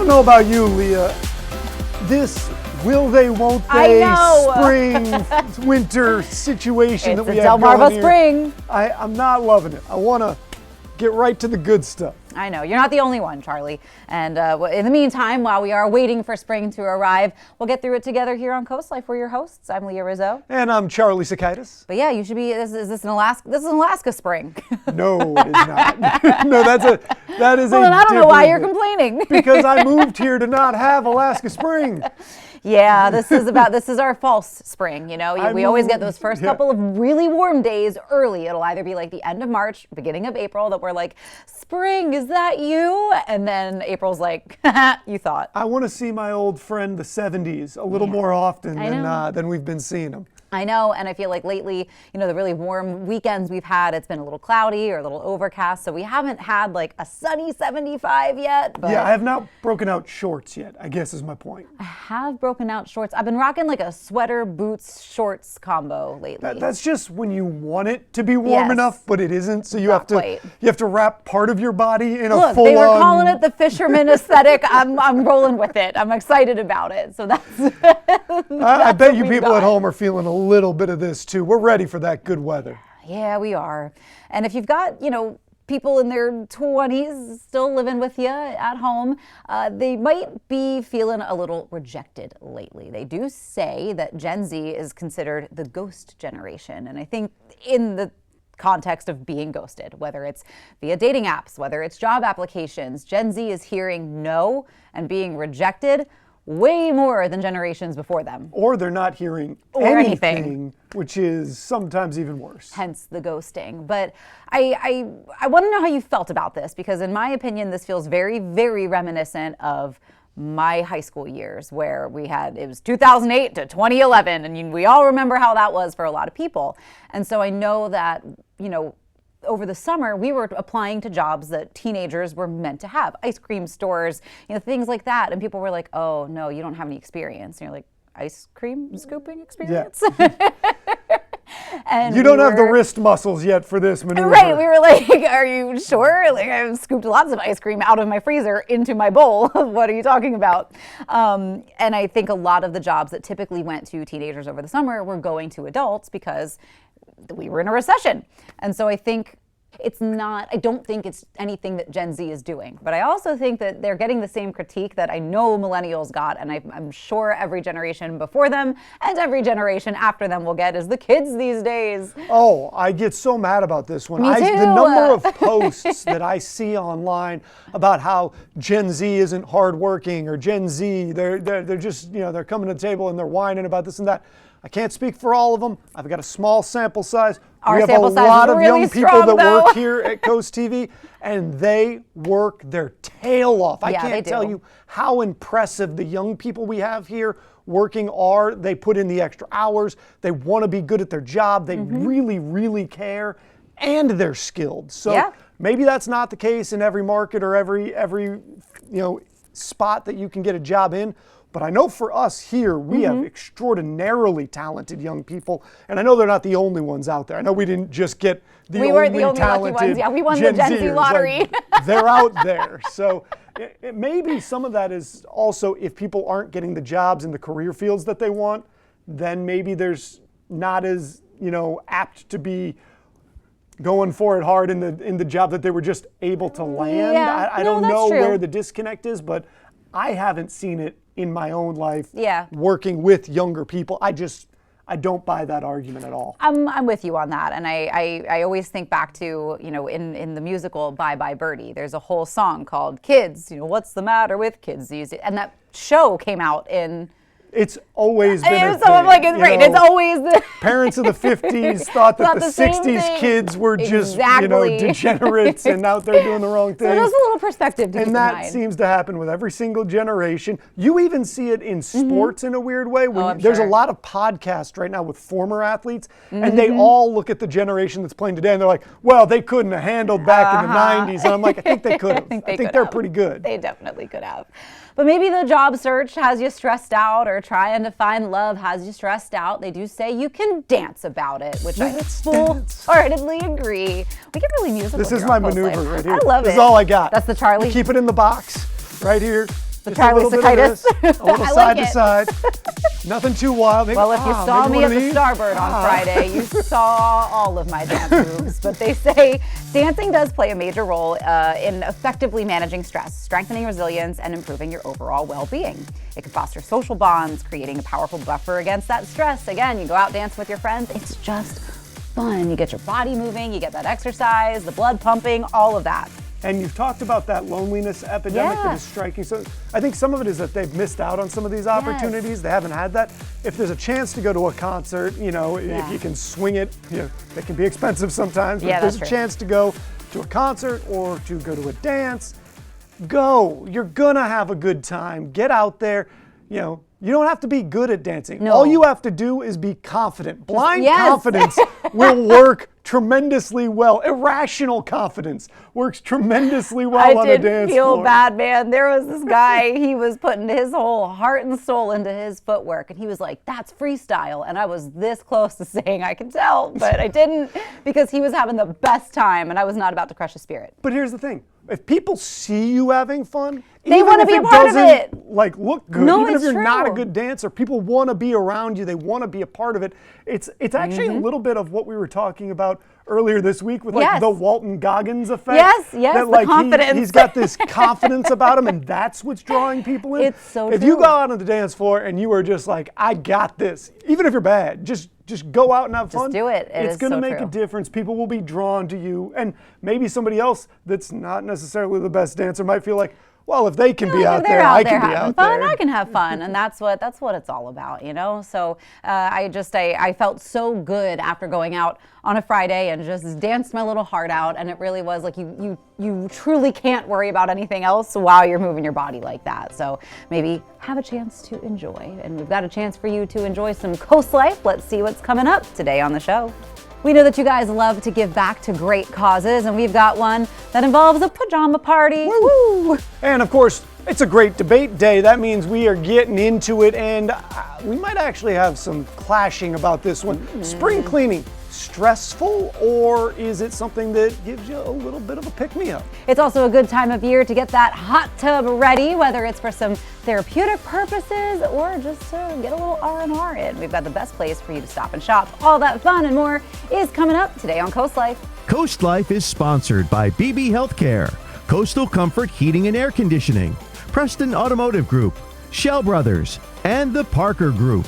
don't know about you, Leah. This will they, won't they, spring, winter situation that we have going Delmarva here. spring. I'm not loving it. I want to get right to the good stuff. I know, you're not the only one, Charlie. And in the meantime, while we are waiting for spring to arrive, we'll get through it together here on Coast Life. We're your hosts. I'm Leah Rizzo. And I'm Charlie Sakaitis. But yeah, you should be, is this an Alaska spring? No, it is not. No, that is well, then I don't know why you're complaining. Because I moved here to not have Alaska spring. Yeah, this is our false spring, you know. We always get those first couple of really warm days early. It'll either be like the end of March, beginning of April, that we're like, spring, is that you? And then April's like, you thought. I want to see my old friend, the 70s, a little more often than we've been seeing them. I know, and I feel like lately, you know, the really warm weekends we've had, it's been a little cloudy or a little overcast, so we haven't had like a sunny 75 yet. But yeah, I have not broken out shorts yet, I guess is my point. I have broken out shorts. I've been rocking like a sweater, boots, shorts combo lately. That's just when you want it to be warm enough, but it isn't, so you have to wrap part of your body in a full-on... They were calling it the fisherman aesthetic. I'm rolling with it. I'm excited about it. So that's... I bet you people at home are feeling a little bit of this too. We're ready for that good weather. Yeah, we are. And if you've got, you know, people in their 20s still living with you at home, they might be feeling a little rejected lately. They do say that Gen Z is considered the ghost generation. And I think in the context of being ghosted, whether it's via dating apps, whether it's job applications, Gen Z is hearing no and being rejected way more than generations before them. Or they're not hearing anything, which is sometimes even worse. Hence the ghosting. But I want to know how you felt about this, because in my opinion, this feels very, very reminiscent of my high school years, where it was 2008 to 2011, and we all remember how that was for a lot of people. And so I know that, you know, over the summer, we were applying to jobs that teenagers were meant to have, ice cream stores, you know, things like that. And people were like, oh, no, you don't have any experience. And you're like, ice cream scooping experience? Yeah. And you don't have the wrist muscles yet for this maneuver. Right, we were like, are you sure? Like, I've scooped lots of ice cream out of my freezer into my bowl. What are you talking about? And I think a lot of the jobs that typically went to teenagers over the summer were going to adults because we were in a recession. And so I don't think it's anything that Gen Z is doing. But I also think that they're getting the same critique that I know millennials got, and I'm sure every generation before them and every generation after them will get, is the kids these days. Oh, I get so mad about this one. Me too. The number of posts that I see online about how Gen Z isn't hardworking, or Gen Z, they're just, you know, they're coming to the table and they're whining about this and that. I can't speak for all of them. I've got a small sample size. Our we have sample a size lot is of really young people strong, that work here at Coast TV, and they work their tail off. I can't tell you how impressive the young people we have here working are. They put in the extra hours. They want to be good at their job. They really, really care, and they're skilled. So maybe that's not the case in every market or every spot that you can get a job in. But I know for us here, we have extraordinarily talented young people. And I know they're not the only ones out there. I know we didn't just get the only talented lucky ones. Yeah, we won the Gen Z lottery. Like, they're out there. So maybe some of that is also, if people aren't getting the jobs in the career fields that they want, then maybe there's not as, you know, apt to be going for it hard in the job that they were just able to land. Yeah, I don't know where the disconnect is, but I haven't seen it in my own life working with younger people. I don't buy that argument at all. I'm with you on that. And I always think back to, you know, in the musical Bye Bye Birdie, there's a whole song called Kids, you know, what's the matter with kids these days? And that show came out in... It's always been a so I'm like, it's always the... Parents of the 50s thought that the 60s kids were just, you know, degenerates and out there doing the wrong things. So there's a little perspective to keep in mind. And that seems to happen with every single generation. You even see it in sports in a weird way. There's a lot of podcasts right now with former athletes, and they all look at the generation that's playing today, and they're like, well, they couldn't have handled back in the 90s. And I'm like, I think they could have. I think they're pretty good. They definitely could have. But maybe the job search has you stressed out, or trying to find love has you stressed out. They do say you can dance about it, which I full-heartedly agree. We get really musical. This is my maneuver right here. I love it. This is all I got. That's the Charlie. Keep it in the box right here. The tricyclitis. A little side to side. Nothing too wild. Maybe, well, if you saw me at the Starboard on Friday, you saw all of my dance moves. But they say dancing does play a major role in effectively managing stress, strengthening resilience, and improving your overall well-being. It can foster social bonds, creating a powerful buffer against that stress. Again, you go out dancing with your friends. It's just fun. You get your body moving, you get that exercise, the blood pumping, all of that. And you've talked about that loneliness epidemic that is striking. So I think some of it is that they've missed out on some of these opportunities. Yes. They haven't had that. If there's a chance to go to a concert, if you can swing it, they can be expensive sometimes. But if there's a chance to go to a concert or to go to a dance, go. You're gonna have a good time. Get out there. You don't have to be good at dancing. No. All you have to do is be confident. Blind confidence will work tremendously well. Irrational confidence works tremendously well on a dance floor. I did feel bad, man. There was this guy, he was putting his whole heart and soul into his footwork, and he was like, that's freestyle. And I was this close to saying I can tell, but I didn't, because he was having the best time, and I was not about to crush his spirit. But here's the thing. If people see you having fun, they want to be a part of it. Look good. No, even if you're true. not a good dancer, people want to be around you. They want to be a part of it. It's actually a little bit of what we were talking about earlier this week with the Walton Goggins effect. Yes, that, the confidence. He's got this confidence about him, and that's what's drawing people in. It's so true. If you go out on the dance floor and you are just like, I got this, even if you're bad, just go out and have fun. Just do it. It's going to make a difference. People will be drawn to you. And maybe somebody else that's not necessarily the best dancer might feel like, well, if they can be out there, I can be out there. I can have fun, and that's what it's all about, So I felt so good after going out on a Friday and just danced my little heart out, and it really was like you truly can't worry about anything else while you're moving your body like that. So maybe have a chance to enjoy, and we've got a chance for you to enjoy some Coast Life. Let's see what's coming up today on the show. We know that you guys love to give back to great causes, and we've got one that involves a pajama party. Woo! And of course, it's a great debate day. That means we are getting into it, and we might actually have some clashing about this one. Spring cleaning, stressful, or is it something that gives you a little bit of a pick-me-up? It's also a good time of year to get that hot tub ready, whether it's for some therapeutic purposes or just to get a little R&R in. We've got the best place for you to stop and shop. All that fun and more is coming up today on Coast Life. Coast Life is sponsored by BB Healthcare, Coastal Comfort Heating and Air Conditioning, Preston Automotive Group, Shell Brothers, and the Parker Group.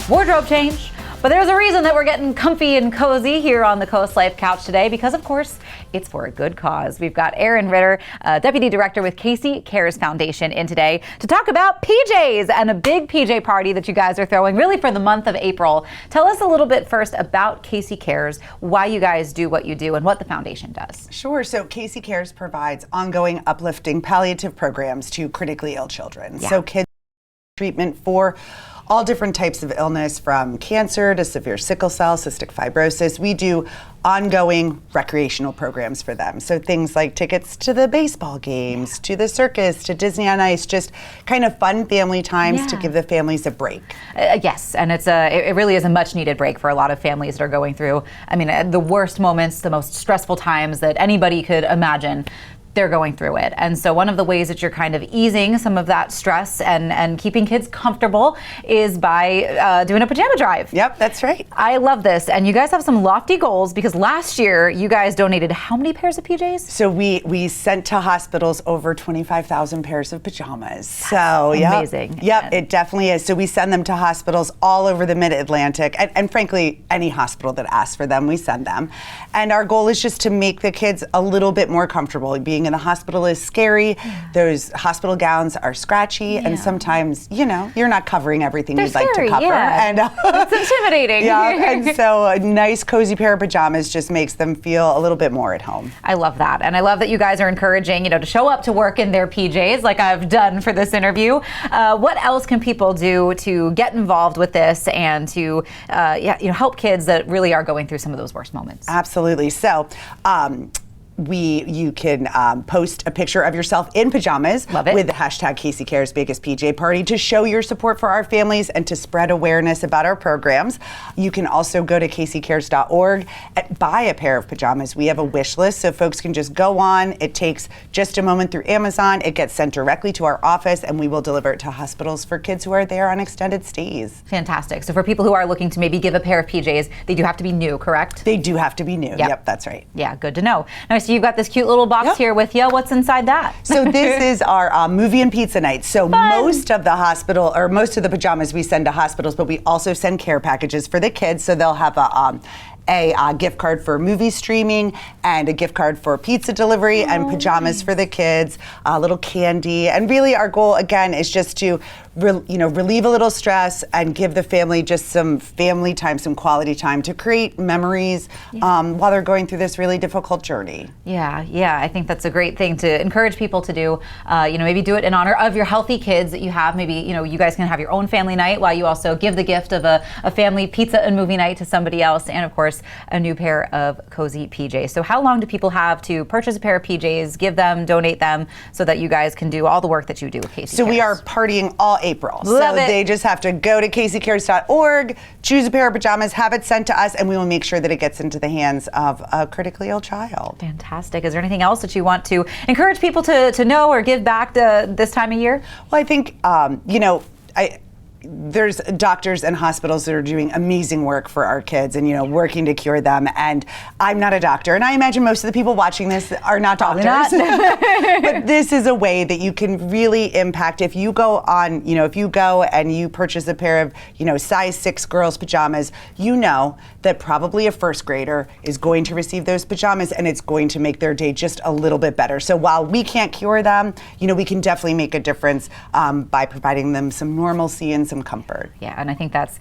Wardrobe change. But there's a reason that we're getting comfy and cozy here on the Coast Life couch today, because of course it's for a good cause. We've got Erin Ritter, Deputy Director with Casey Cares Foundation, in today to talk about PJs and a big PJ party that you guys are throwing really for the month of April. Tell us a little bit first about Casey Cares, why you guys do what you do, and what the foundation does. Sure. So Casey Cares provides ongoing uplifting palliative programs to critically ill children. Yeah. So kids treatment for all different types of illness, from cancer to severe sickle cell, cystic fibrosis. We do ongoing recreational programs for them. So things like tickets to the baseball games, to the circus, to Disney on Ice, just kind of fun family times to give the families a break. Yes, and it really is a much needed break for a lot of families that are going through, the worst moments, the most stressful times that anybody could imagine. They're going through it. And so one of the ways that you're kind of easing some of that stress and keeping kids comfortable is by doing a pajama drive. Yep, that's right. I love this. And you guys have some lofty goals, because last year you guys donated how many pairs of PJs? So we sent to hospitals over 25,000 pairs of pajamas. So amazing. Yep, it definitely is. So we send them to hospitals all over the Mid-Atlantic, and frankly, any hospital that asks for them, we send them. And our goal is just to make the kids a little bit more comfortable. Being in the hospital is scary. Those hospital gowns are scratchy, and sometimes, you're not covering everything you'd like to cover. And it's intimidating. And so a nice cozy pair of pajamas just makes them feel a little bit more at home. I love that. And I love that you guys are encouraging, to show up to work in their PJs like I've done for this interview. What else can people do to get involved with this and to help kids that really are going through some of those worst moments? Absolutely. So you can post a picture of yourself in pajamas with the hashtag Casey Cares Biggest PJ Party to show your support for our families and to spread awareness about our programs. You can also go to CaseyCares.org and buy a pair of pajamas. We have a wish list, so folks can just go on. It takes just a moment through Amazon. It gets sent directly to our office, and we will deliver it to hospitals for kids who are there on extended stays. Fantastic. So for people who are looking to maybe give a pair of PJs, they do have to be new, correct? They do have to be new. Yep, that's right. Yeah, good to know. Now, so you've got this cute little box here with you. What's inside that? So this is our movie and pizza night. So most of the pajamas we send to hospitals, but we also send care packages for the kids. So they'll have a gift card for movie streaming and a gift card for pizza delivery and pajamas for the kids, a little candy. And really our goal, again, is just to relieve a little stress and give the family just some family time, some quality time to create memories while they're going through this really difficult journey. Yeah, I think that's a great thing to encourage people to do. Maybe do it in honor of your healthy kids that you have. Maybe, you guys can have your own family night while you also give the gift of a family pizza and movie night to somebody else, and of course, a new pair of cozy PJs. So how long do people have to purchase a pair of PJs, give them, donate them, so that you guys can do all the work that you do with Casey So Cares? we are partying all April. Love it. They just have to go to CaseyCares.org, choose a pair of pajamas, have it sent to us, and we will make sure that it gets into the hands of a critically ill child. Fantastic. Is there anything else that you want to encourage people to know or give back this time of year? Well, I think, there's doctors and hospitals that are doing amazing work for our kids and, working to cure them. And I'm not a doctor. And I imagine most of the people watching this are not doctors. But this is a way that you can really impact. If you go on, if you go and you purchase a pair of, size 6 girls' pajamas, that probably a first grader is going to receive those pajamas and it's going to make their day just a little bit better. So while we can't cure them, we can definitely make a difference by providing them some normalcy and some comfort. Yeah, and I think that's,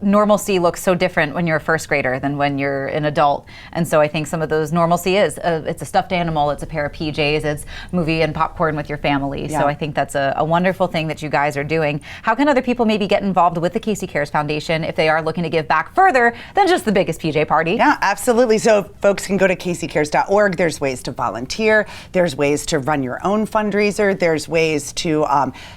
normalcy looks so different when you're a first grader than when you're an adult. And so I think some of those normalcy is, it's a stuffed animal, it's a pair of PJs, it's movie and popcorn with your family. Yeah. So I think that's a wonderful thing that you guys are doing. How can other people maybe get involved with the Casey Cares Foundation if they are looking to give back further than just the biggest PJ party? Yeah, absolutely. So folks can go to CaseyCares.org. There's ways to volunteer. There's ways to run your own fundraiser. There's ways to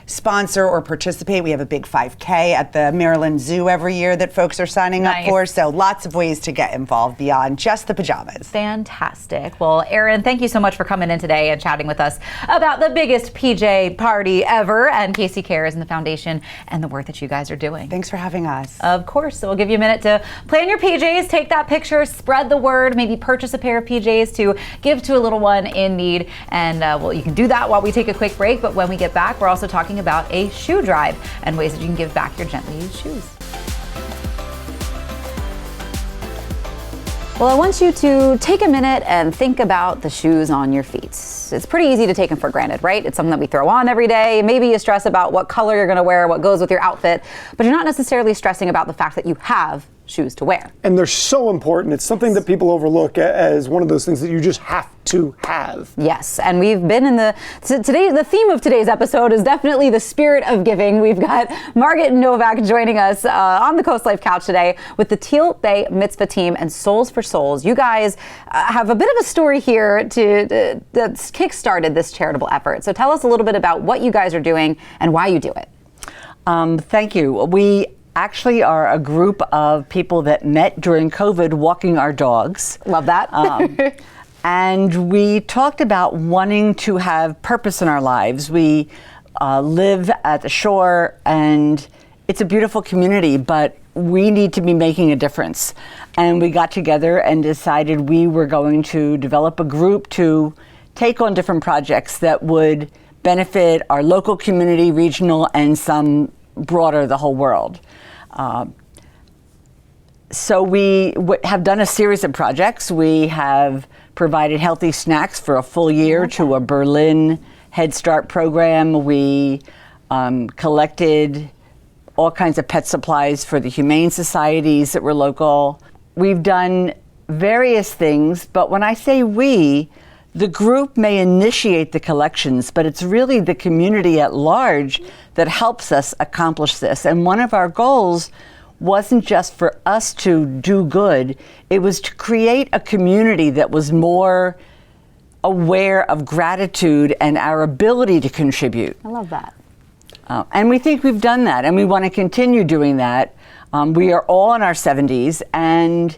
sponsor or participate. We have a big 5K at the Maryland Zoo every year that folks are signing up for. So lots of ways to get involved beyond just the pajamas. Fantastic. Well, Erin, thank you so much for coming in today and chatting with us about the biggest PJ party ever and Casey Cares and the foundation and the work that you guys are doing. Thanks for having us. Of course. So we'll give you a minute to plan your PJs, take that picture, spread the word, maybe purchase a pair of PJs to give to a little one in need. And you can do that while we take a quick break. But when we get back, we're also talking about a shoe drive and ways that you can give back your gently used shoes. Well, I want you to take a minute and think about the shoes on your feet. It's pretty easy to take them for granted, right? It's something that we throw on every day. Maybe you stress about what color you're going to wear, what goes with your outfit, but you're not necessarily stressing about the fact that you have shoes to wear. And they're so important. It's something that people overlook as one of those things that you just have to have. Yes, and we've been in the theme of today's episode is definitely the spirit of giving. We've got Margaret Novak joining us on the Coast Life couch today with the Teal Bay Mitzvah team and Souls for Souls. You guys have a bit of a story here that kick-started this charitable effort. So tell us a little bit about what you guys are doing and why you do it. Thank you. We actually are a group of people that met during COVID walking our dogs. Love that. And we talked about wanting to have purpose in our lives. We live at the shore and it's a beautiful community, but we need to be making a difference. And we got together and decided we were going to develop a group to take on different projects that would benefit our local community, regional, and some broader, the whole world. So we have done a series of projects. We have provided healthy snacks for a full year to a Berlin Head Start program. We collected all kinds of pet supplies for the humane societies that were local. We've done various things, but when I say we, the group may initiate the collections, but it's really the community at large that helps us accomplish this. And one of our goals wasn't just for us to do good, it was to create a community that was more aware of gratitude and our ability to contribute. I love that. And we think we've done that, and we want to continue doing that. We are all in our 70s, and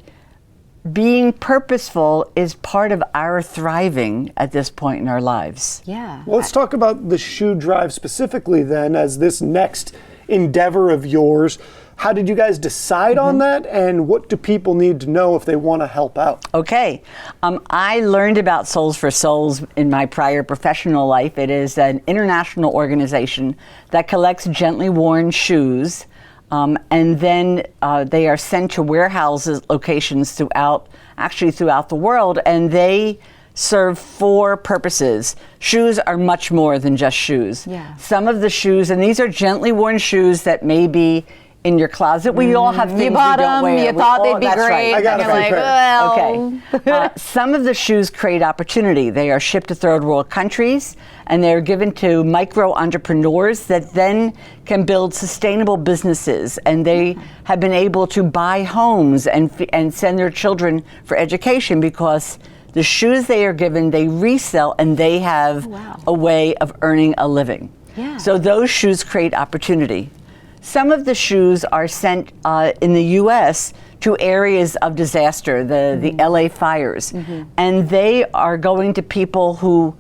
being purposeful is part of our thriving at this point in our lives. Yeah. Well, let's talk about the shoe drive specifically then, as this next endeavor of yours. How did you guys decide on that, and what do people need to know if they want to help out? Okay. I learned about Souls for Souls in my prior professional life. It is an international organization that collects gently worn shoes, and then they are sent to warehouses locations throughout the world, and they serve 4 purposes. Shoes are much more than just shoes. Yeah. Some of the shoes, and these are gently worn shoes that may be in your closet. We all have things You bought we don't them, wear. you We thought all- they'd be that's great, right. I got and a you're few like, pairs. well. Okay. Some of the shoes create opportunity. They are shipped to third world countries, and they're given to micro entrepreneurs that then can build sustainable businesses. And they have been able to buy homes and send their children for education because the shoes they are given, they resell, and they have a way of earning a living. Yeah. So those shoes create opportunity. Some of the shoes are sent in the U.S. to areas of disaster, the LA fires, and they are going to people who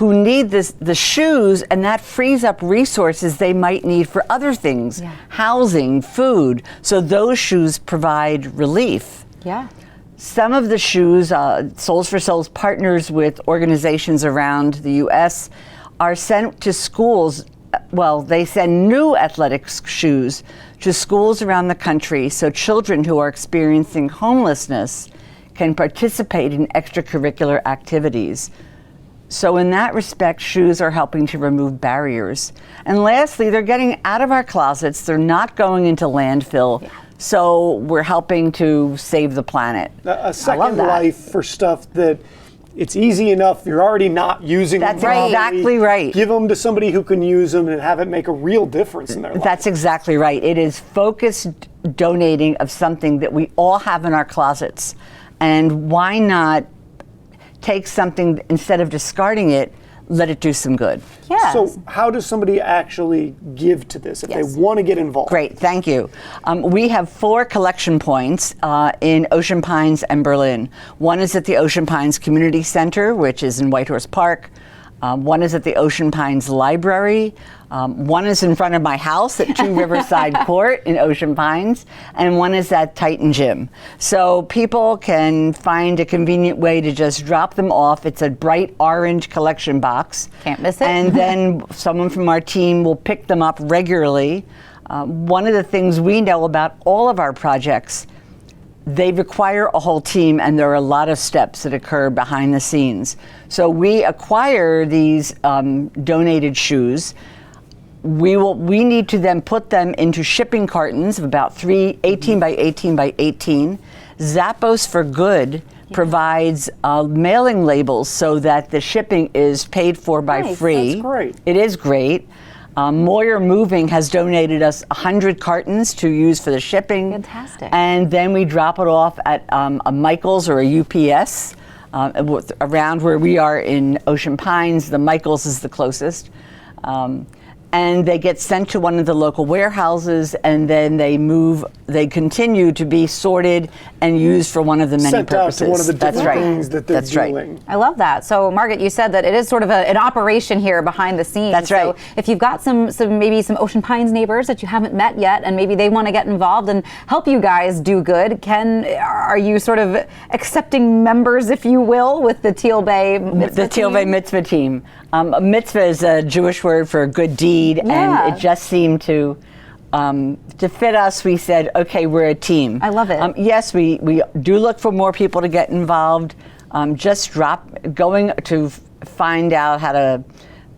need the shoes, and that frees up resources they might need for other things, housing, food. So those shoes provide relief. Yeah. Some of the shoes, Souls for Souls partners with organizations around the U.S., are sent to schools. Well, they send new athletic shoes to schools around the country so children who are experiencing homelessness can participate in extracurricular activities. So in that respect, shoes are helping to remove barriers. And lastly, they're getting out of our closets. They're not going into landfill. So we're helping to save the planet. A second life for stuff that it's easy enough. You're already not using them. That's exactly right. Give them to somebody who can use them and have it make a real difference in their life. That's exactly right. It is focused donating of something that we all have in our closets. And why not take something, instead of discarding it, let it do some good. Yeah. So how does somebody actually give to this if they want to get involved? Great, thank you. We have 4 collection points in Ocean Pines and Berlin. One is at the Ocean Pines Community Center, which is in Whitehorse Park. One is at the Ocean Pines Library. One is in front of my house at 2 Riverside Court in Ocean Pines. And one is at Titan Gym. So people can find a convenient way to just drop them off. It's a bright orange collection box. Can't miss it. And then someone from our team will pick them up regularly. One of the things we know about all of our projects, they require a whole team, and there are a lot of steps that occur behind the scenes. So we acquire these donated shoes. We need to then put them into shipping cartons of about 18 by 18 by 18. Zappos for Good provides mailing labels so that the shipping is paid for by free. That's great. It is great. Moyer Moving has donated us 100 cartons to use for the shipping. Fantastic. And then we drop it off at a Michaels or a UPS around where we are in Ocean Pines. The Michaels is the closest. And they get sent to one of the local warehouses, and then they continue to be sorted and used for one of the many Sent purposes. out to one of the different things that they're That's doing. Right. I love that. So, Margaret, you said that it is sort of an operation here behind the scenes. That's right. So if you've got maybe some Ocean Pines neighbors that you haven't met yet, and maybe they want to get involved and help you guys do good, are you sort of accepting members, if you will, with the Teal Bay Mitzvah The Teal Bay Mitzvah team. A mitzvah is a Jewish word for a good deed, and it just seemed to fit us. We said, okay, we're a team. I love it. Yes, we do look for more people to get involved. Going to find out how to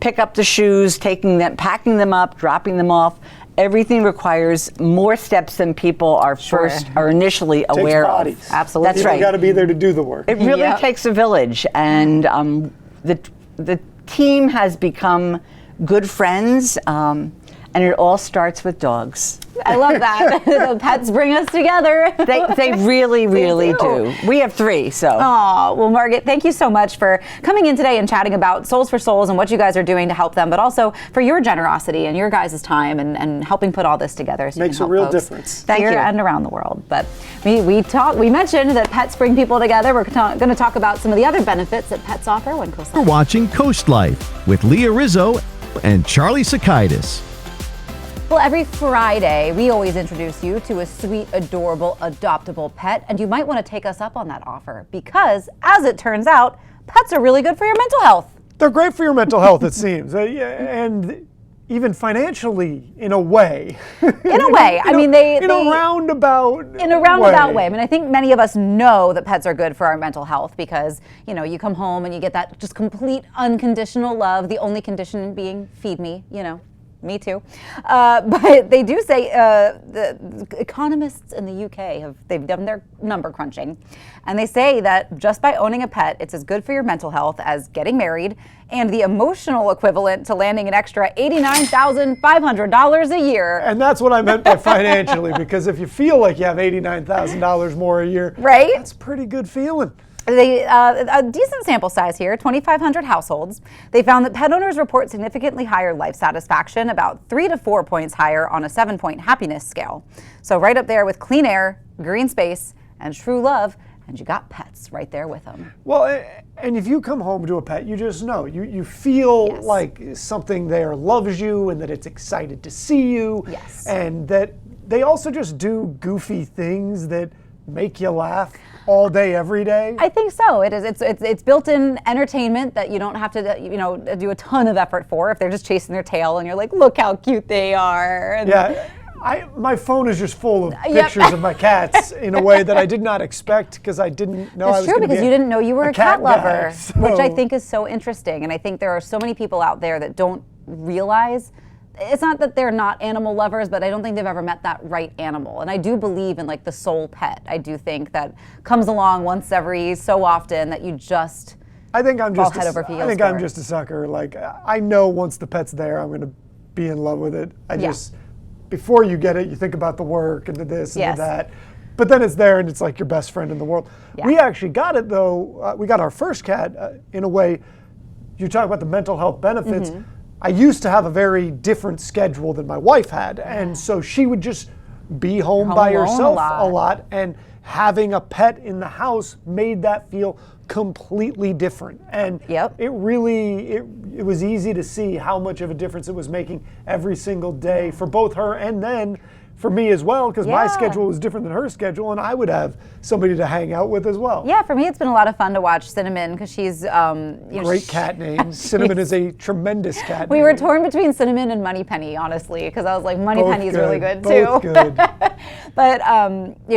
pick up the shoes, packing them up, dropping them off. Everything requires more steps than people are initially aware of. Absolutely. That's right. You got to be there to do the work. It really takes a village, and the team has become good friends, and and it all starts with dogs. I love that. The pets bring us together. They really, really do. We have 3, so. Oh, well, Margaret, thank you so much for coming in today and chatting about Souls for Souls and what you guys are doing to help them, but also for your generosity and your guys' time and helping put all this together. So Makes a real difference. Thank you. And around the world. But we mentioned that pets bring people together. We're going to talk about some of the other benefits that pets offer when You're COASTLIFE. watching Coast Life with Leah Rizzo and Charlie Sakaitis. Well, every Friday, we always introduce you to a sweet, adorable, adoptable pet, and you might want to take us up on that offer because, as it turns out, pets are really good for your mental health. They're great for your mental health, it seems, and even financially, in a way. In a way, I mean, in a roundabout way. I mean, I think many of us know that pets are good for our mental health because, you know, you come home and you get that just complete unconditional love. The only condition being feed me, you know. Me too. But they do say the economists in the UK they've done their number crunching, and they say that just by owning a pet, it's as good for your mental health as getting married, and the emotional equivalent to landing an extra $89,500 a year. And that's what I meant by financially, because if you feel like you have $89,000 more a year, right? That's a pretty good feeling. A decent sample size here, 2,500 households. They found that pet owners report significantly higher life satisfaction, about 3 to 4 points higher on a 7-point happiness scale. So right up there with clean air, green space, and true love, and you got pets right there with them. Well, and if you come home to a pet, you just know. You feel Yes. like something there loves you and that it's excited to see you. Yes. And that they also just do goofy things that make you laugh all day, every day. I think so. It is. It's built-in entertainment that you don't have to, do a ton of effort for. If they're just chasing their tail and you're like, look how cute they are. And Yeah. My phone is just full of Yep. pictures of my cats in a way that I did not expect because I didn't know I That's was true, gonna because be you didn't know you were a cat guy, lover, which I so- think is so interesting. And I think there are so many people out there that don't realize it's not that they're not animal lovers, but I don't think they've ever met that right animal. And I do believe in like the soul pet. I do think that comes along once every so often that you just I think I'm just head over heels I think for I'm it. just a sucker. Like I know once the pet's there, I'm gonna be in love with it. Before you get it, you think about the work and the this and Yes. the that. But then it's there and it's like your best friend in the world. Yeah. We actually got it though. We got our first cat in a way. You talk about the mental health benefits. Mm-hmm. I used to have a very different schedule than my wife had, and so she would just be home by alone a herself lot. a lot, and having a pet in the house made that feel completely different. And Yep. it was easy to see how much of a difference it was making every single day for both her and then for me as well, because my Yeah. schedule was different than her schedule, and I would have somebody to hang out with as well. Yeah, for me it's been a lot of fun to watch Cinnamon because she's Great cat name. Cinnamon is a tremendous cat We name. were torn between Cinnamon and Moneypenny, honestly, because I was like, Moneypenny's really good Both too. good. But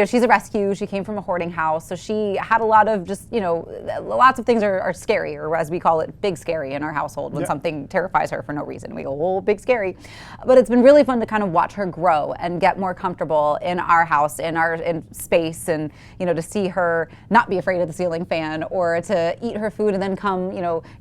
she's a rescue. She came from a hoarding house, so she had a lot of just lots of things are scary, or as we call it, big scary in our household when Yeah. something terrifies her for no reason. We go, oh, big scary. But it's been really fun to kind of watch her grow and get more comfortable in our house, in space, and to see her not be afraid of the ceiling fan or to eat her food and then come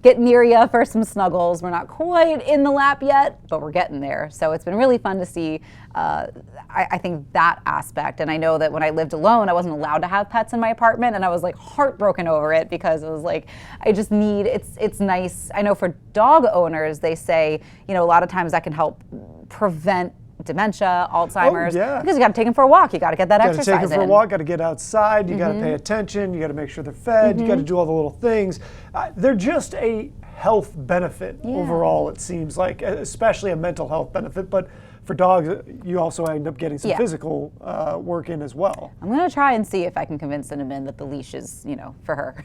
get near you for some snuggles. We're not quite in the lap yet, but we're getting there. So it's been really fun to see. I think that aspect, and I know that when I lived alone, I wasn't allowed to have pets in my apartment, and I was like heartbroken over it because it was like I just need. It's nice. I know for dog owners, they say a lot of times that can help prevent dementia, Alzheimer's. yeah. Because you got to take them for a walk. You got to get that Got to exercise take them for a in. walk, got to get outside, you got to pay attention, you got to make sure they're fed, you got to do all the little things. They're just a health benefit overall, it seems like, especially a mental health benefit. But for dogs, you also end up getting some Yeah. physical work in as well. I'm going to try and see if I can convince Cinnamon that the leash is, for her.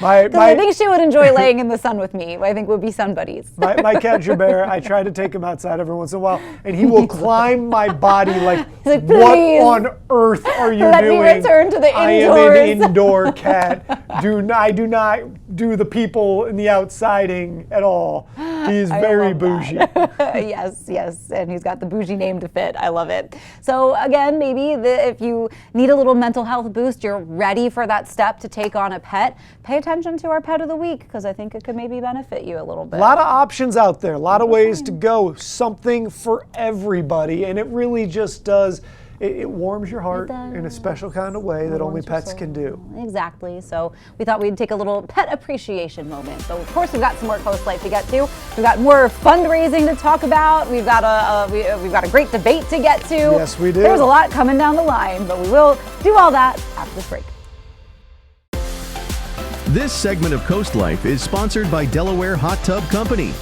My, I think she would enjoy laying in the sun with me. I think we'd be sun buddies. my cat Jabert, I try to take him outside every once in a while, and he will climb my body like, like, what "Please, on earth are you let me doing? return to the I am indoors." an indoor cat. I do not do the people in the outsiding at all. He's very love bougie. Yes, and he's got the bougie name to fit. I love it. So again, maybe if you need a little mental health boost, you're ready for that step to take on a pet, pay attention attention to our pet of the week, because I think it could maybe benefit you a little bit. A lot of options out there, a lot of ways to go, something for everybody, and it really just does. It warms your heart in a special kind of way that only pets can do. Exactly. So we thought we'd take a little pet appreciation moment. So of course we've got some more Coast Life to get to. We've got more fundraising to talk about. We've got a great debate to get to. Yes, we do. There's a lot coming down the line, but we will do all that after this break. This segment of Coast Life is sponsored by Delaware Hot Tub Company.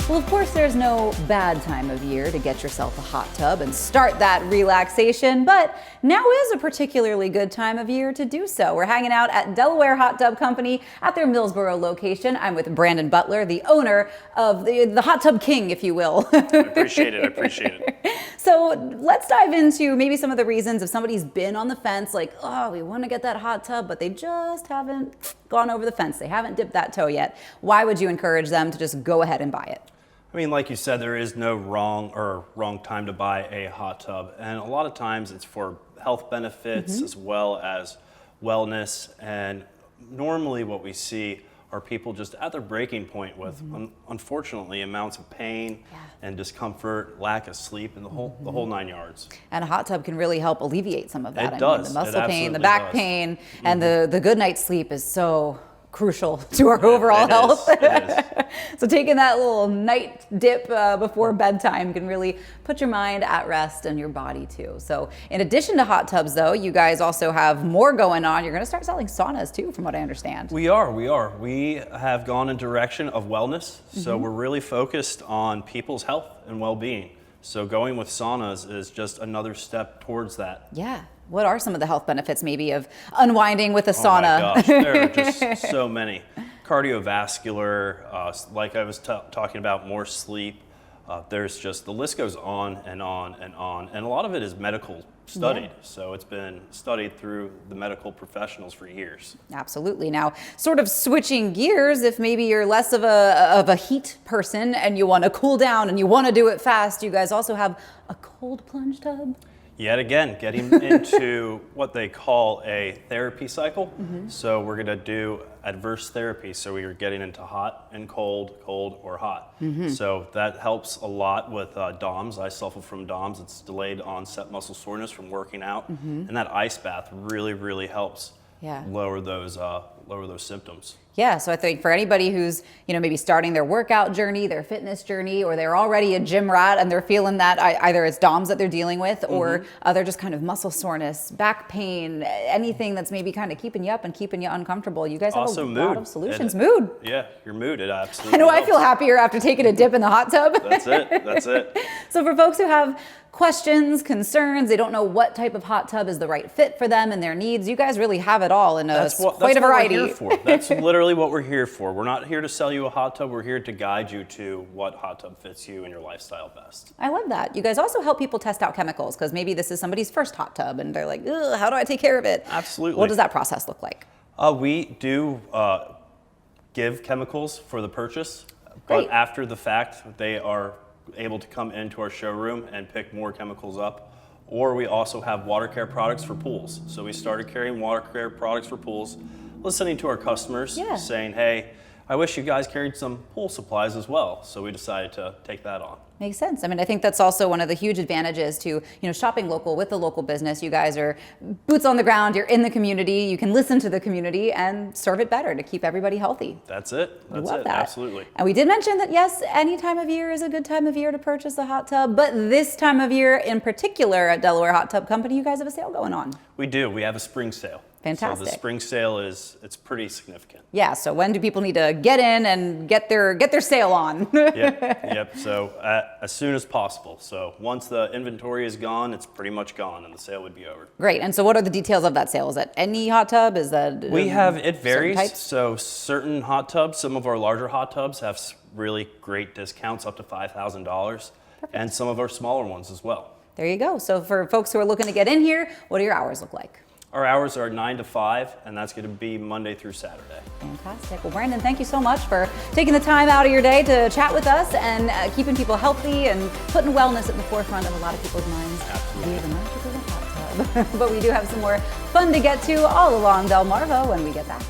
Well, of course, there's no bad time of year to get yourself a hot tub and start that relaxation, but now is a particularly good time of year to do so. We're hanging out at Delaware Hot Tub Company at their Millsboro location. I'm with Brandon Butler, the owner of the Hot Tub King, if you will. I appreciate it. So let's dive into maybe some of the reasons if somebody's been on the fence, like, oh, we want to get that hot tub, but they just haven't gone over the fence. They haven't dipped that toe yet. Why would you encourage them to just go ahead and buy it? I mean, like you said, there is no wrong time to buy a hot tub. And a lot of times it's for health benefits as well as wellness. And normally what we see are people just at their breaking point with, unfortunately, amounts of pain and discomfort, lack of sleep, and the whole 9 yards. And a hot tub can really help alleviate some of that. It does. The muscle It pain, the absolutely back does. pain, and the good night's sleep is so crucial to our overall health. It is. So taking that little night dip before bedtime can really put your mind at rest and your body too. So in addition to hot tubs though, you guys also have more going on. You're going to start selling saunas too, from what I understand. We are. We have gone in direction of wellness. So we're really focused on people's health and well-being. So going with saunas is just another step towards that. Yeah. What are some of the health benefits maybe of unwinding with a sauna? Oh my gosh, there are just so many. Cardiovascular, like I was talking about, more sleep. There's just, the list goes on and on and on. And a lot of it is medical studied. So it's been studied through the medical professionals for years. Absolutely. Now, sort of switching gears, if maybe you're less of a heat person and you want to cool down and you want to do it fast, you guys also have a cold plunge tub. Yet again, getting into what they call a therapy cycle. So we're going to do adverse therapy. So we are getting into hot and cold, cold or hot. So that helps a lot with DOMS. I suffer from DOMS. It's delayed onset muscle soreness from working out. And that ice bath really, really helps lower those symptoms. Yeah, so I think for anybody who's, maybe starting their workout journey, their fitness journey, or they're already a gym rat and they're feeling that either it's DOMS that they're dealing with or other just kind of muscle soreness, back pain, anything that's maybe kind of keeping you up and keeping you uncomfortable. You guys have Also a mood. lot of solutions. Mood. Yeah, your mood, it absolutely I know I helps. feel happier after taking a dip in the hot tub. That's it. So for folks who have questions, concerns, they don't know what type of hot tub is the right fit for them and their needs, you guys really have it all in quite a variety. That's what we're here for. That's literally what we're here for. We're not here to sell you a hot tub. We're here to guide you to what hot tub fits you and your lifestyle best. I love that. You guys also help people test out chemicals because maybe this is somebody's first hot tub and they're like, ugh, how do I take care of it? Absolutely. What does that process look like? We do give chemicals for the purchase, Great. but after the fact, they are able to come into our showroom and pick more chemicals up. Or we also have water care products for pools. So we started carrying water care products for pools, listening to our customers, saying, hey, I wish you guys carried some pool supplies as well. So we decided to take that on. Makes sense. I mean, I think that's also one of the huge advantages to, shopping local with the local business. You guys are boots on the ground. You're in the community. You can listen to the community and serve it better to keep everybody healthy. That's it. That's Love it. that. Absolutely. And we did mention that, yes, any time of year is a good time of year to purchase a hot tub. But this time of year in particular at Delaware Hot Tub Company, you guys have a sale going on. We do. We have a spring sale. Fantastic. So the spring sale it's pretty significant. Yeah, so when do people need to get in and get their sale on? Yep. So as soon as possible. So once the inventory is gone, it's pretty much gone and the sale would be over. Great. And so what are the details of that sale? Is that any hot tub? Is that We have, it certain varies. types? So certain hot tubs, some of our larger hot tubs have really great discounts up to $5,000 and some of our smaller ones as well. There you go. So for folks who are looking to get in here, what do your hours look like? Our hours are 9 to 5, and that's going to be Monday through Saturday. Fantastic. Well, Brandon, thank you so much for taking the time out of your day to chat with us and keeping people healthy and putting wellness at the forefront of a lot of people's minds. Absolutely. Via the magic of a hot tub. But we do have some more fun to get to all along Delmarva when we get back.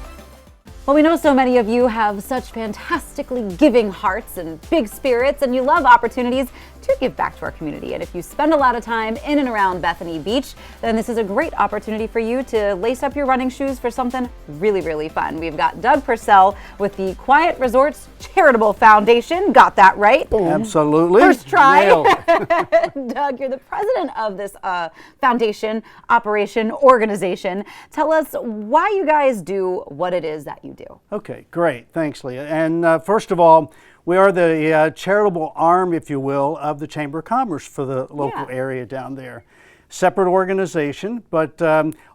Well, we know so many of you have such fantastically giving hearts and big spirits, and you love opportunities to give back to our community. And if you spend a lot of time in and around Bethany Beach, then this is a great opportunity for you to lace up your running shoes for something really, really fun. We've got Doug Purcell with the Quiet Resorts Charitable Foundation. Got that right? Absolutely. First try. Nailed. Doug, you're the president of this foundation, operation, organization. Tell us why you guys do what it is that you do. Okay, great. Thanks, Leah. And first of all, we are the charitable arm, if you will, of the Chamber of Commerce for the local area down there. Separate organization, but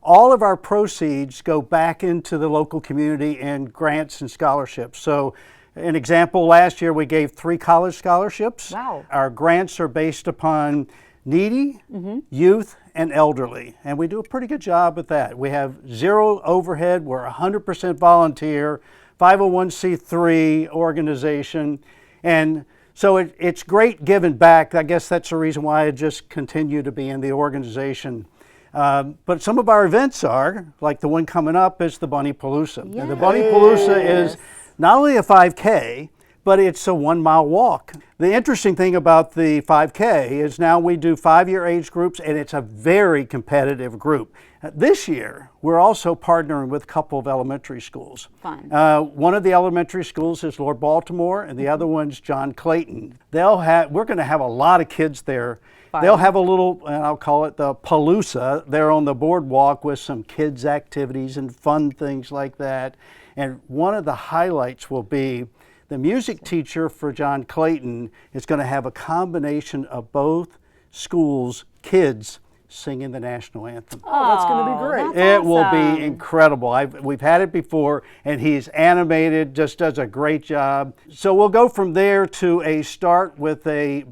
all of our proceeds go back into the local community in grants and scholarships. So an example, last year we gave 3 college scholarships. Wow. Our grants are based upon needy, youth, and elderly, and we do a pretty good job with that. We have 0 overhead, we're 100% volunteer, 501c3 organization, and so it's great giving back. I guess that's the reason why I just continue to be in the organization. But some of our events are, like the one coming up is the Bunny Palooza. Yes. And the Bunny Palooza is not only a 5K, but it's a 1-mile walk. The interesting thing about the 5K is now we do 5-year age groups, and it's a very competitive group. This year, we're also partnering with a couple of elementary schools. Fun. One of the elementary schools is Lord Baltimore, and the other one's John Clayton. We're going to have a lot of kids there. Fun. They'll have a little, and I'll call it the Palooza, there on the boardwalk with some kids' activities and fun things like that. And one of the highlights will be the music teacher for John Clayton is going to have a combination of both schools' kids singing the national anthem. Oh, that's going to be great. It will be incredible. We've had it before, and he's animated, just does a great job. So we'll go from there to a start with we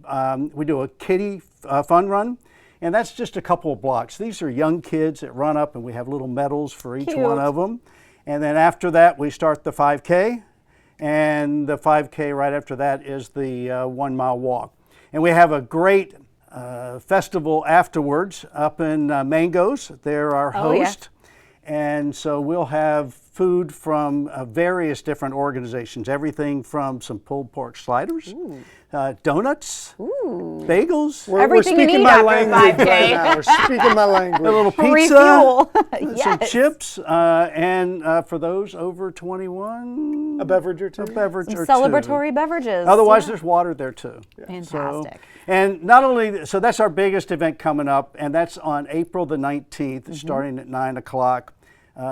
do a kiddie fun run, and that's just a couple of blocks. These are young kids that run up, and we have little medals for each one of them. And then after that, we start the 5K. And the 5K right after that is the 1-mile walk. And we have a great festival afterwards up in Mangoes. They're our host. And so we'll have food from various different organizations, everything from some pulled pork sliders, donuts, bagels. We're speaking my language right now. We're speaking my language. A little pizza, some chips, and for those over 21, a beverage or two. Celebratory beverages. Otherwise, there's water there too. Fantastic. And not only, so that's our biggest event coming up, and that's on April the 19th, starting at 9 o'clock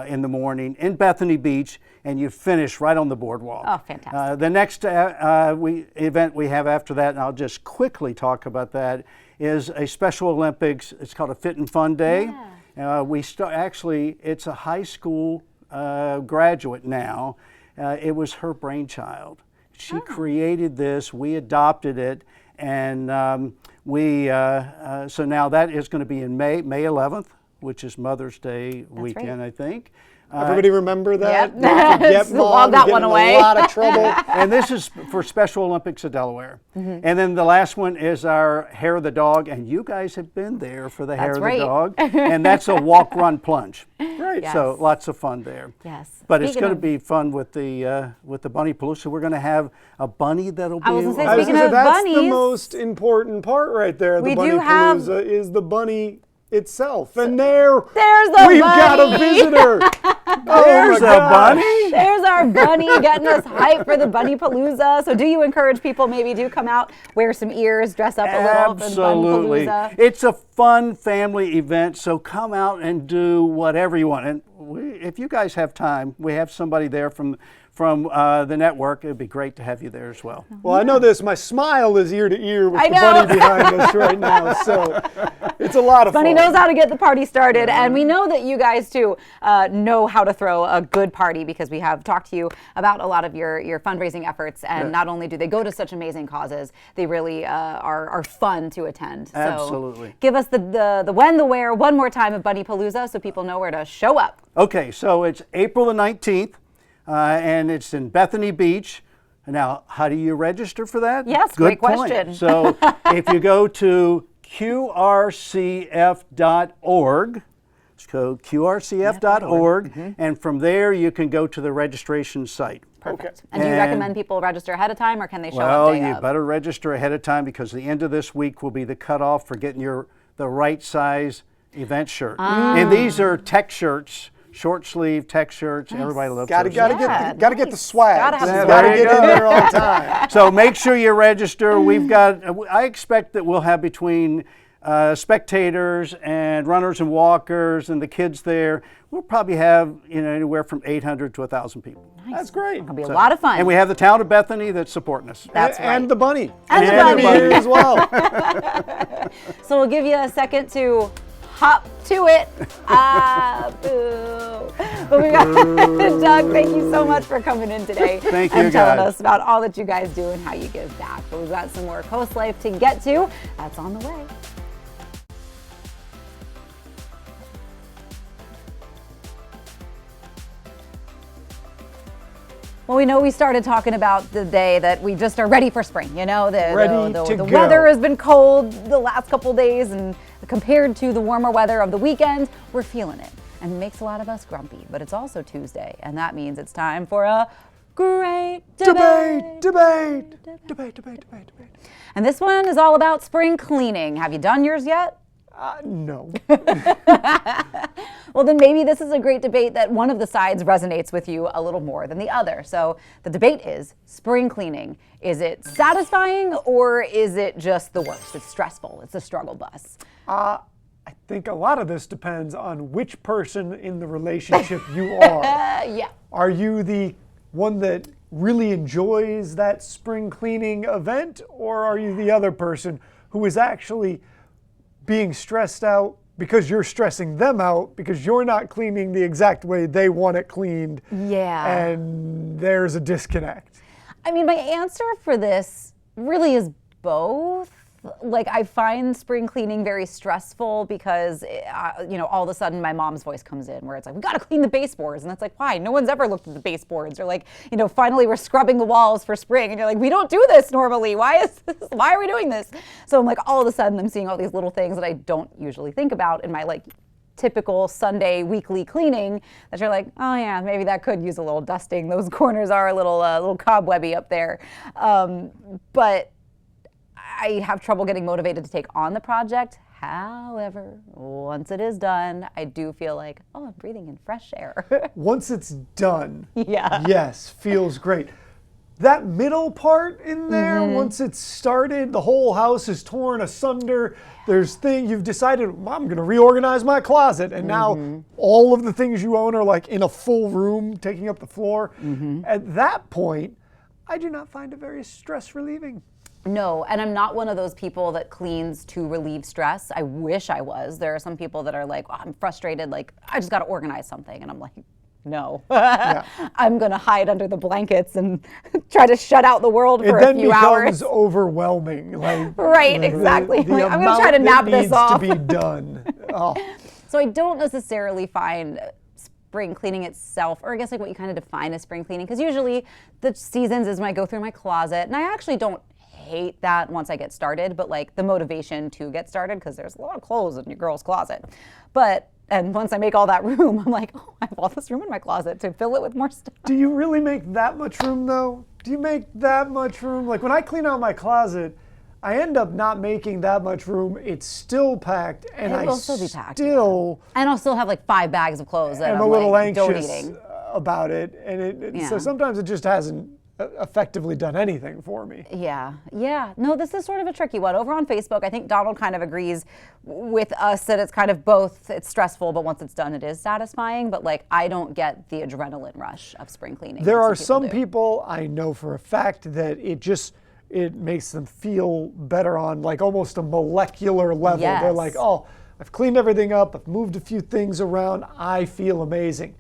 in the morning in Bethany Beach, and you finish right on the boardwalk. Oh, fantastic. The next event we have after that, and I'll just quickly talk about that, is a Special Olympics. It's called a Fit and Fun Day. Actually, it's a high school graduate now. It was her brainchild. She created this, we adopted it, and so now that is going to be in May 11th, which is Mother's Day weekend, I think. Everybody remember that? Yep. Don't forget, Mom. Log that one away. A lot of trouble. And this is for Special Olympics of Delaware. And then the last one is our Hair of the Dog, and you guys have been there for the Hair of the Dog. And that's a walk, run, plunge. Right. Yes. So lots of fun there. Yes. But it's going to be fun with the Bunny Palooza. We're going to have a bunny that'll be. I was gonna say, I was speaking gonna of say, that's bunnies, the most important part right there. The we Bunny do have- Palooza is the bunny itself. And there's the we've bunny. got a visitor. There's a bunny. There's our bunny getting us hyped for the Bunny Palooza. So do you encourage people maybe do come out, wear some ears, dress up a little for the Bunny Absolutely. Palooza? It's a fun family event, so come out and do whatever you want. And if you guys have time, we have somebody there from the network. It'd be great to have you there as well. Well, I know this. My smile is ear to ear with I the know. bunny behind us right now. So it's a lot of Bunny fun. knows how to get the party started, and we know that you guys too know how to throw a good party because we have talked to you about a lot of your fundraising efforts, and not only do they go to such amazing causes, they really are fun to attend. So Absolutely. give us the when, the where, one more time of Bunny Palooza so people know where to show up. Okay, so it's April the 19th, and it's in Bethany Beach. Now, how do you register for that? Yes, Good great point. question. So if you go to qrcf.org, So QRCF.org, and from there you can go to the registration site. Perfect. And do you recommend people register ahead of time, or can they show up Well, day you of? better register ahead of time, because the end of this week will be the cutoff for getting the right size event shirt. And these are tech shirts, short sleeve tech shirts. Everybody loves Gotta those. get the swag. Gotta have the Gotta swag. get in there on time. So make sure you register. I expect that we'll have between spectators and runners and walkers and the kids there, we'll probably have anywhere from 800 to 1,000 people. Nice. That's great. It's going to be a lot of fun. And we have the town of Bethany that's supporting us. That's right. And the bunny. And the bunny. here as well. So we'll give you a second to hop to it. Boo. But we got Doug, thank you so much for coming in today. Thank you, and telling guys. us about all that you guys do and how you give back. But we've got some more Coast Life to get to. That's on the way. Well, we know we started talking about the day that we just are ready for spring. Ready to the go. weather has been cold the last couple of days, and compared to the warmer weather of the weekend, we're feeling it. And it makes a lot of us grumpy, but it's also Tuesday, and that means it's time for a great debate. Debate. And this one is all about spring cleaning. Have you done yours yet? No. Well, then maybe this is a great debate that one of the sides resonates with you a little more than the other. So the debate is spring cleaning. Is it satisfying, or is it just the worst? It's stressful. It's a struggle bus. I think a lot of this depends on which person in the relationship you are. Yeah. Are you the one that really enjoys that spring cleaning event, or are you the other person who is actually being stressed out because you're stressing them out because you're not cleaning the exact way they want it cleaned? Yeah. And there's a disconnect. I mean, my answer for this really is both. Like, I find spring cleaning very stressful because, all of a sudden my mom's voice comes in where it's like, we got to clean the baseboards. And it's like, why? No one's ever looked at the baseboards. Or like, finally we're scrubbing the walls for spring. And you're like, we don't do this normally. Why are we doing this? So I'm like, all of a sudden I'm seeing all these little things that I don't usually think about in my typical Sunday weekly cleaning that you're like, oh yeah, maybe that could use a little dusting. Those corners are a little cobwebby up there. But I have trouble getting motivated to take on the project. However, once it is done, I do feel like, oh, I'm breathing in fresh air. Once it's done, Yeah. yes, feels great. That middle part in there, once it's started, the whole house is torn asunder. You've decided, I'm going to reorganize my closet. And now all of the things you own are in a full room, taking up the floor. At that point, I do not find it very stress relieving. No, and I'm not one of those people that cleans to relieve stress. I wish I was. There are some people that are like, oh, I'm frustrated, I just got to organize something. And I'm like, no. Yeah. I'm going to hide under the blankets and try to shut out the world for a few hours. It then becomes overwhelming. Right, exactly. The I'm going to try to nap this off. needs to be done. Oh. So I don't necessarily find spring cleaning itself, or I guess what you kind of define as spring cleaning, because usually the seasons is when I go through my closet, and I actually don't hate that once I get started, but the motivation to get started, because there's a lot of clothes in your girl's closet. And once I make all that room, I'm like, oh, I have all this room in my closet to fill it with more stuff. Do you really make that much room though? Do you make that much room? When I clean out my closet, I end up not making that much room. It's still packed, and It will still be packed. still And I'll still have 5 bags of clothes that am I'm a little donating. anxious about it, and Yeah. so sometimes it just hasn't effectively done anything for me. Yeah. No, this is sort of a tricky one. Over on Facebook, I think Donald kind of agrees with us that it's kind of both. It's stressful, but once it's done, it is satisfying. But I don't get the adrenaline rush of spring cleaning. There that are some do. people I know for a fact that it makes them feel better on almost a molecular level. Yes. They're like, oh, I've cleaned everything up, I've moved a few things around, I feel amazing.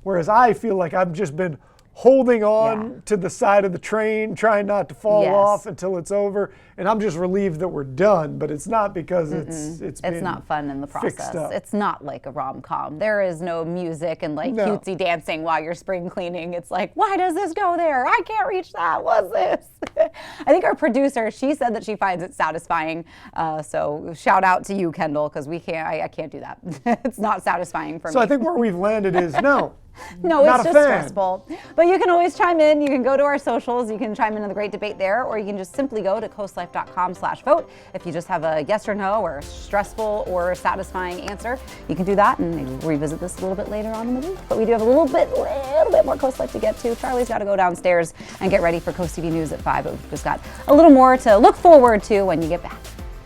Whereas I feel like I've just been holding on to the side of the train, trying not to fall Yes. off until it's over. And I'm just relieved that we're done, but it's not because it's been not fun in the fixed process. up. It's not like a rom-com. There is no music and like No. cutesy dancing while you're spring cleaning. It's like, why does this go there? I can't reach that. What's this? I think our producer, she said that she finds it satisfying. So shout out to you, Kendall, because I can't do that. It's not satisfying for me. So I think where we've landed is no. No, Not it's a just fan. stressful. But you can always chime in. You can go to our socials. You can chime in on the great debate there, or you can just simply go to coastlife.com/vote. If you just have a yes or no, or a stressful or satisfying answer, you can do that, and maybe we'll revisit this a little bit later on in the week. But we do have a little bit more Coast Life to get to. Charlie's got to go downstairs and get ready for Coast TV News at 5. But we've just got a little more to look forward to when you get back.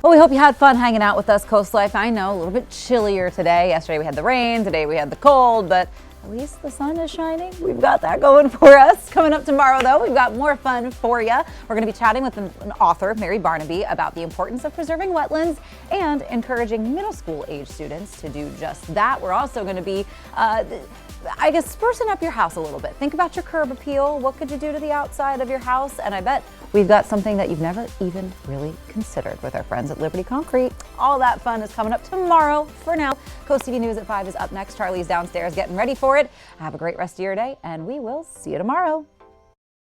Well, we hope you had fun hanging out with us, Coast Life. I know, a little bit chillier today. Yesterday we had the rain, today we had the cold, but at least the sun is shining. We've got that going for us. Coming up tomorrow, though, we've got more fun for you. We're going to be chatting with an author, Mary Barnaby, about the importance of preserving wetlands and encouraging middle school age students to do just that. We're also going to be sprucing up your house a little bit. Think about your curb appeal. What could you do to the outside of your house? And I bet we've got something that you've never even really considered with our friends at Liberty Concrete. All that fun is coming up tomorrow. For now, Coast TV News at 5 is up next. Charlie's downstairs getting ready for it. Have a great rest of your day, and we will see you tomorrow.